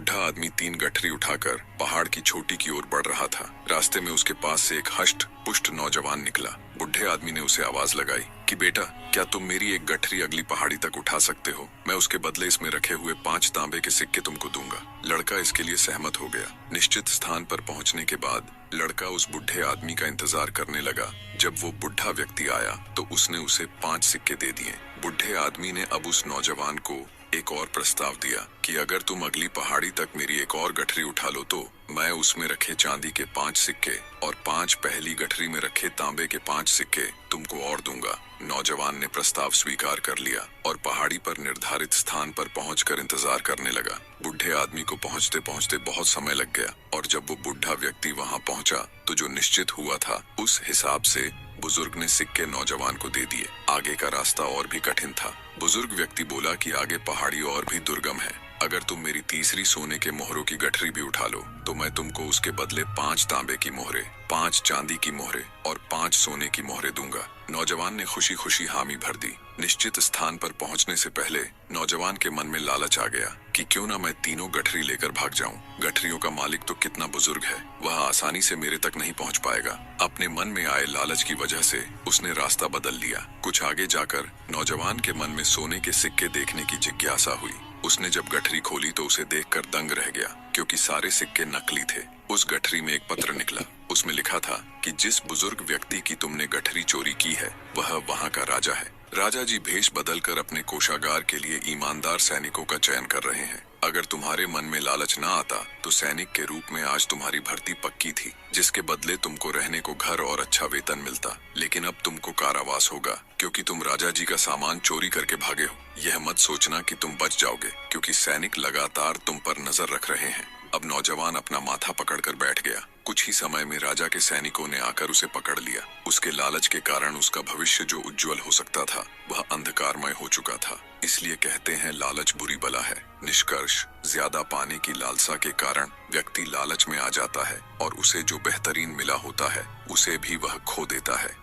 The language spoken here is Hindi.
बूढ़ा आदमी 3 गठरी उठाकर पहाड़ की चोटी की ओर बढ़ रहा था। रास्ते में उसके पास से एक हष्ट पुष्ट नौजवान निकला। बूढ़े आदमी ने उसे आवाज लगाई कि बेटा, क्या तुम मेरी एक गठरी अगली पहाड़ी तक उठा सकते हो? मैं उसके बदले इसमें रखे हुए 5 तांबे के सिक्के तुमको दूंगा। लड़का इसके लिए सहमत हो गया। निश्चित स्थान पर पहुंचने के बाद लड़का उस बूढ़े आदमी का इंतजार करने लगा। जब वो बूढ़ा व्यक्ति आया तो उसने उसे 5 सिक्के दे दिए। बूढ़े आदमी ने अब उस नौजवान को एक और प्रस्ताव दिया कि अगर तुम अगली पहाड़ी तक मेरी एक और गठरी उठा लो तो मैं उसमें रखे चांदी के 5 सिक्के और 5 पहली गठरी में रखे तांबे के 5 सिक्के तुमको और दूंगा। नौजवान ने प्रस्ताव स्वीकार कर लिया और पहाड़ी पर निर्धारित स्थान पर पहुंचकर इंतजार करने लगा। बूढ़े आदमी को पहुंचते पहुंचते बहुत समय लग गया और जब वो बूढ़ा व्यक्ति वहां पहुंचा तो जो निश्चित हुआ था उस हिसाब से बुजुर्ग ने सिक्के नौजवान को दे दिए। आगे का रास्ता और भी कठिन था। बुजुर्ग व्यक्ति बोला कि आगे पहाड़ी और भी दुर्गम है। अगर तुम मेरी तीसरी सोने के मोहरों की गठरी भी उठा लो तो मैं तुमको उसके बदले 5 तांबे की मोहरे, 5 चांदी की मोहरे और 5 सोने की मोहरे दूंगा। नौजवान ने खुशी खुशी हामी भर दी। निश्चित स्थान पर पहुंचने से पहले नौजवान के मन में लालच आ गया कि क्यों ना मैं तीनों गठरी लेकर भाग जाऊं। गठरियों का मालिक तो कितना बुजुर्ग है, वह आसानी से मेरे तक नहीं पहुंच पाएगा। अपने मन में आए लालच की वजह से उसने रास्ता बदल लिया। कुछ आगे जाकर नौजवान के मन में सोने के सिक्के देखने की जिज्ञासा हुई। उसने जब गठरी खोली तो उसे देखकर दंग रह गया, क्योंकि सारे सिक्के नकली थे। उस गठरी में एक पत्र निकला। उसमें लिखा था कि जिस बुजुर्ग व्यक्ति की तुमने गठरी चोरी की है वह वहां का राजा है। राजा जी भेष बदलकर अपने कोषागार के लिए ईमानदार सैनिकों का चयन कर रहे हैं। अगर तुम्हारे मन में लालच न आता तो सैनिक के रूप में आज तुम्हारी भर्ती पक्की थी, जिसके बदले तुमको रहने को घर और अच्छा वेतन मिलता। लेकिन अब तुमको कारावास होगा, क्योंकि तुम राजा जी का सामान चोरी करके भागे हो। यह मत सोचना कि तुम बच जाओगे, क्योंकि सैनिक लगातार तुम पर नजर रख रहे हैं। अब नौजवान अपना माथा पकड़कर बैठ गया। कुछ ही समय में राजा के सैनिकों ने आकर उसे पकड़ लिया। उसके लालच के कारण उसका भविष्य जो उज्जवल हो सकता था वह अंधकारमय हो चुका था। इसलिए कहते हैं लालच बुरी बला है। निष्कर्ष, ज्यादा पाने की लालसा के कारण व्यक्ति लालच में आ जाता है और उसे जो बेहतरीन मिला होता है उसे भी वह खो देता है।